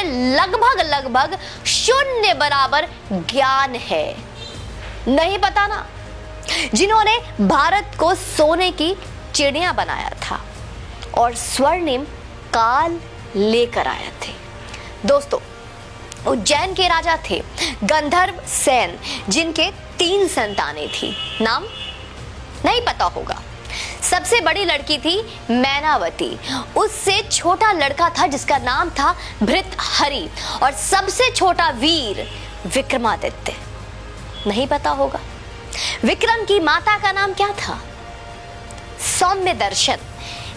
लगभग लगभग शून्य बराबर ज्ञान है। नहीं पता ना, जिन्होंने भारत को सोने की चिड़िया बनाया था और स्वर्णिम काल लेकर आए थे। दोस्तों, उज्जैन के राजा थे गंधर्व सेन, जिनके 3 संतानें थी। नाम नहीं पता होगा। सबसे बड़ी लड़की थी मैनावती, उससे छोटा लड़का था जिसका नाम था भृतहरि, और सबसे छोटा वीर विक्रमादित्य। नहीं पता होगा। विक्रम की माता का नाम क्या था? सौम्य दर्शन,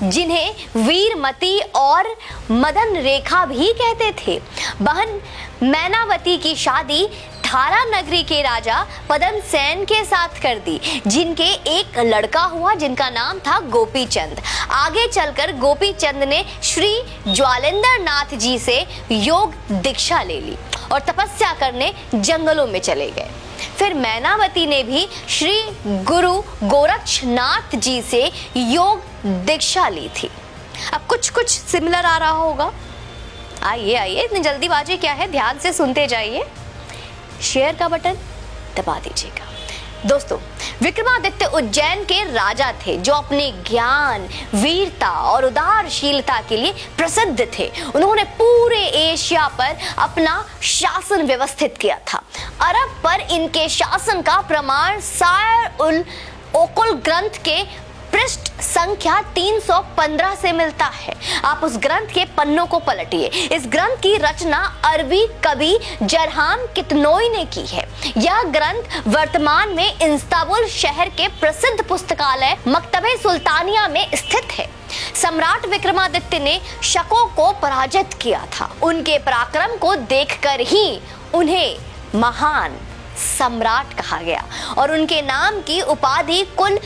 जिन्हें वीरमती और मदन रेखा भी कहते थे। बहन मैनावती की शादी थारा नगरी के राजा पदम सेन के साथ कर दी, जिनके एक लड़का हुआ जिनका नाम था गोपी चंद। आगे चलकर गोपी चंद ने श्री ज्वालेंद्र नाथ जी से योग दीक्षा ले ली और तपस्या करने जंगलों में चले गए। फिर मैनावती ने भी श्री गुरु गोरक्षनाथ जी से योग दीक्षा ली थी। अब कुछ सिमिलर आ रहा होगा। आइए, इतनी जल्दीबाजी क्या है, ध्यान से सुनते जाइए। शेयर का बटन दबा दीजिएगा। दोस्तों, विक्रमादित्य उज्जैन के राजा थे जो अपने ज्ञान, वीरता और उदारशीलता के लिए प्रसिद्ध थे। उन्होंने पूरे एशिया पर अपना शासन व्यवस्थित किया था। अरब पर इनके शासन का प्रमाण सायर-उल-ओकुल ग्रंथ के पृष्ठ संख्या 315 से मिलता है। आप उस ग्रंथ के पन्नों को पलटिए। इस ग्रंथ की रचना अरबी कवि जरहाम कितनोई ने की है। यह ग्रंथ वर्तमान में इस्तांबुल शहर के प्रसिद्ध पुस्तकालय मकतबे सुल्तानिया में स्थित है। सम्राट विक्रमादित्य ने शकों को पराजित किया था। उनके पराक्रम को देखकर ही उन्हें महान सम्राट कहा गया और उनके नाम की उपाधि कुल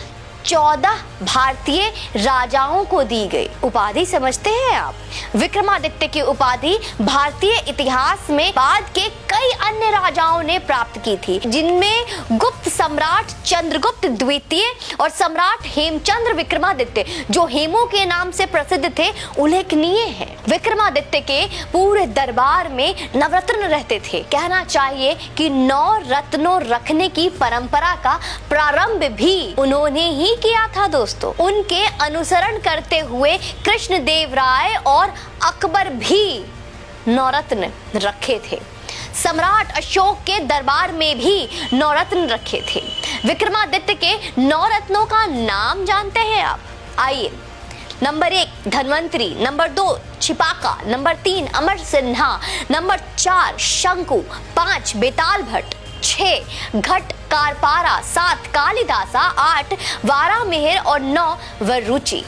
14 भारतीय राजाओं को दी गई। उपाधि समझते हैं आप? विक्रमादित्य की उपाधि भारतीय इतिहास में बाद के कई अन्य राजाओं ने प्राप्त की थी, जिनमें गुप्त सम्राट चंद्रगुप्त द्वितीय और सम्राट हेमचंद्र विक्रमादित्य, जो हेमू के नाम से प्रसिद्ध थे, उल्लेखनीय है। विक्रमादित्य के पूरे दरबार में नवरत्न रहते थे। कहना चाहिए कि 9 रत्नों रखने की परंपरा का प्रारंभ भी उन्होंने ही किया था। दोस्तों, उनके अनुसरण करते हुए कृष्णदेव राय और अकबर भी नवरत्न रखे थे। सम्राट अशोक के दरबार में भी नवरत्न रखे थे। विक्रमादित्य के 9 रत्नों का नाम जानते हैं आप? आइए। नंबर 1 धन्वंतरी, नंबर 2 छिपाका, नंबर 3 अमर सिन्हा, नंबर 4 शंकु, 5 बेताल भट्ट, 6 घट कारपारा, 7 कालिदासा, 8 वारामिहिर और 9 वरुचि।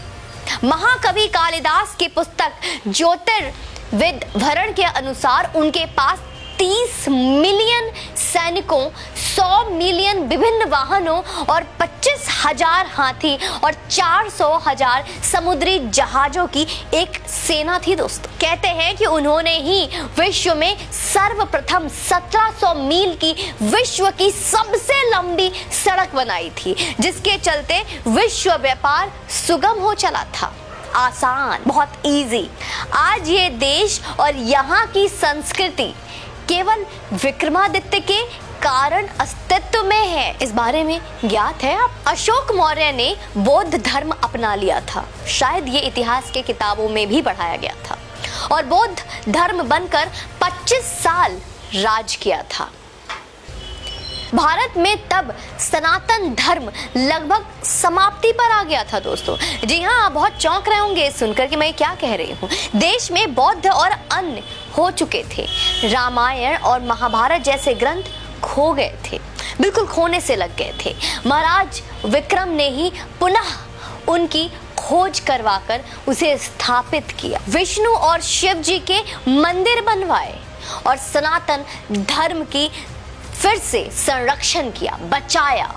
महाकवि कालिदास की पुस्तक ज्योतिर्विद भरण के अनुसार उनके पास 30 मिलियन सैनिकों, 100 मिलियन विभिन्न वाहनों और 25,000 हाथी और 400,000 समुद्री जहाजों की एक सेना थी। दोस्तों, कहते हैं कि उन्होंने ही विश्व में सर्वप्रथम 1700 मील की विश्व की सबसे लंबी सड़क बनाई थी, जिसके चलते विश्व व्यापार सुगम हो चला था। आसान, बहुत इजी। आज ये देश और यहाँ की संस्कृति केवल विक्रमादित्य के कारण अस्तित्व में है। इस बारे में ज्ञात है आप? अशोक मौर्य ने बौद्ध धर्म अपना लिया था। शायद ये इतिहास के किताबों में भी पढ़ाया गया था और बौद्ध धर्म बनकर 25 साल राज किया था। भारत में तब सनातन धर्म लगभग समाप्ति पर आ गया था। दोस्तों, जी हाँ, आप बहुत चौंक रहे होंगे सुनकर कि मैं क्या कह रही हूँ। देश में बौद्ध और अन्य हो चुके थे। रामायण और महाभारत जैसे ग्रंथ खो गए थे, बिल्कुल खोने से लग गए थे। महाराज विक्रम ने ही पुनः उनकी खोज करवाकर उसे स्थापित किया। विष्णु और शिव जी के मंदिर बनवाए और सनातन धर्म की फिर से संरक्षण किया, बचाया।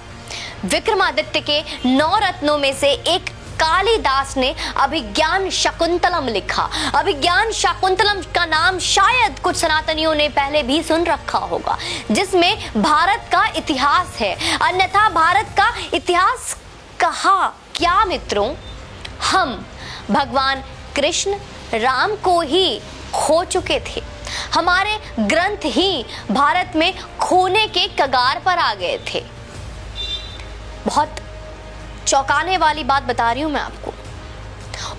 विक्रमादित्य के 9 रत्नों में से एक कालिदास ने अभिज्ञान शाकुंतलम लिखा। अभिज्ञान शाकुंतलम का नाम शायद कुछ सनातनियों ने पहले भी सुन रखा होगा, जिसमें भारत का इतिहास है। अन्यथा भारत का इतिहास कहा क्या मित्रों? हम भगवान कृष्ण राम को ही खो चुके थे। हमारे ग्रंथ ही भारत में खोने के कगार पर आ गए थे। बहुत चौंकाने वाली बात बता रही हूं मैं आपको।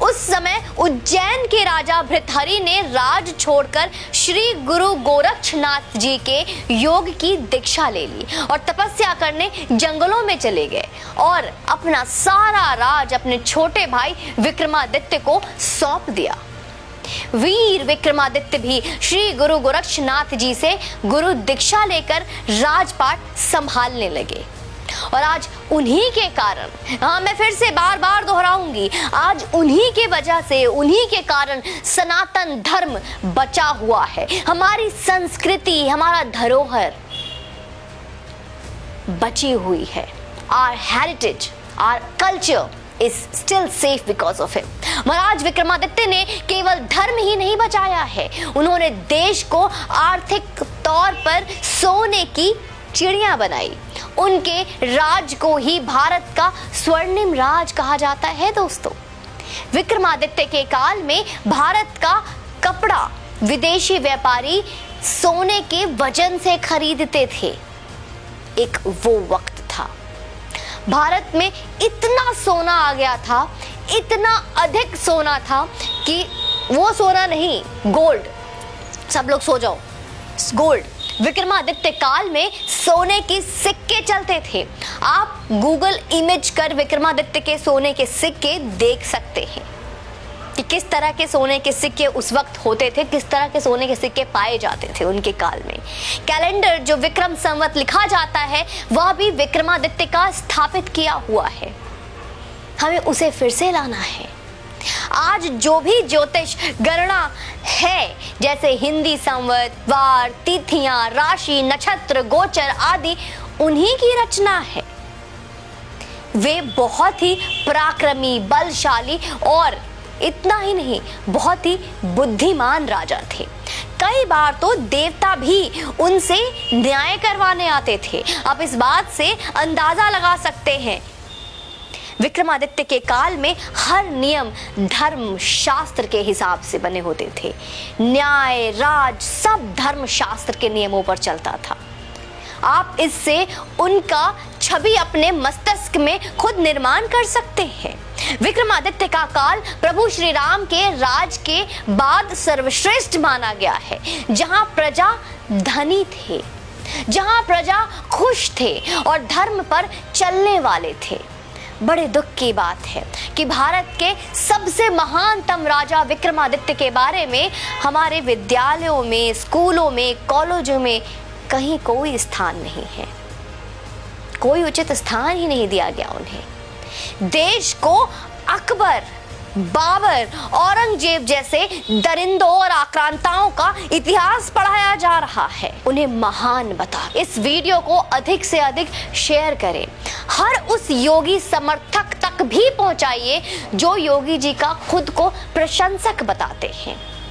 उस समय उज्जैन के राजा भृतहरि ने राज छोड़कर श्री गुरु गोरक्षनाथ जी के योग की दीक्षा ले ली और तपस्या करने जंगलों में चले गए और अपना सारा राज अपने छोटे भाई विक्रमादित्य को सौंप दिया। वीर विक्रमादित्य भी श्री गुरु गोरक्षनाथ जी से गुरु दीक्षा लेकर राजपाट संभालने लगे। और आज उन्हीं के कारण, मैं फिर से बार बार दोहराऊंगी, आज उन्हीं के वजह से, उन्हीं के कारण सनातन धर्म बचा हुआ है। हमारी संस्कृति, हमारा धरोहर बची हुई है। Our heritage, our culture is still safe because of him। महाराज विक्रमादित्य ने केवल धर्म ही नहीं बचाया है, उन्होंने देश को आर्थिक तौर पर सोने की चिड़िया बनाई। उनके राज को ही भारत का स्वर्णिम राज कहा जाता है। दोस्तों, विक्रमादित्य के काल में भारत का कपड़ा विदेशी व्यापारी सोने के वजन से खरीदते थे। एक वो वक्त था, भारत में इतना सोना आ गया था, इतना अधिक सोना था कि वो सोना नहीं, गोल्ड, सब लोग सो जाओ, गोल्ड। विक्रमादित्य काल में सोने के सिक्के चलते थे। आप गूगल इमेज कर विक्रमादित्य के सोने के सिक्के देख सकते हैं कि किस तरह के सोने के सिक्के उस वक्त होते थे, किस तरह के सोने के सिक्के पाए जाते थे उनके काल में। कैलेंडर जो विक्रम संवत लिखा जाता है वह भी विक्रमादित्य का स्थापित किया हुआ है। हमें उसे फिर से लाना है। आज जो भी ज्योतिष गणना है, जैसे हिंदी संवत, वार, तिथियां, राशि, नक्षत्र, गोचर आदि, उन्हीं की रचना है। वे बहुत ही पराक्रमी, बलशाली और इतना ही नहीं, बहुत ही बुद्धिमान राजा थे। कई बार तो देवता भी उनसे न्याय करवाने आते थे। आप इस बात से अंदाजा लगा सकते हैं, विक्रमादित्य के काल में हर नियम धर्म शास्त्र के हिसाब से बने होते थे। न्याय, राज सब धर्म शास्त्र के नियमों पर चलता था। आप इससे उनका छवि अपने मस्तिष्क में खुद निर्माण कर सकते हैं। विक्रमादित्य का काल प्रभु श्री राम के राज के बाद सर्वश्रेष्ठ माना गया है, जहां प्रजा धनी थे, जहां प्रजा खुश थे और धर्म पर चलने वाले थे। बड़े दुख की बात है कि भारत के सबसे महानतम राजा विक्रमादित्य के बारे में हमारे विद्यालयों में, स्कूलों में, कॉलेजों में कहीं कोई स्थान नहीं है। कोई उचित स्थान ही नहीं दिया गया उन्हें। देश को अकबर, बाबर, औरंगजेब जैसे दरिंदों और आक्रांताओं का इतिहास पढ़ाया जा रहा है। उन्हें महान बता। इस वीडियो को अधिक से अधिक शेयर करें। हर उस योगी समर्थक तक भी पहुंचाइए जो योगी जी का खुद को प्रशंसक बताते हैं।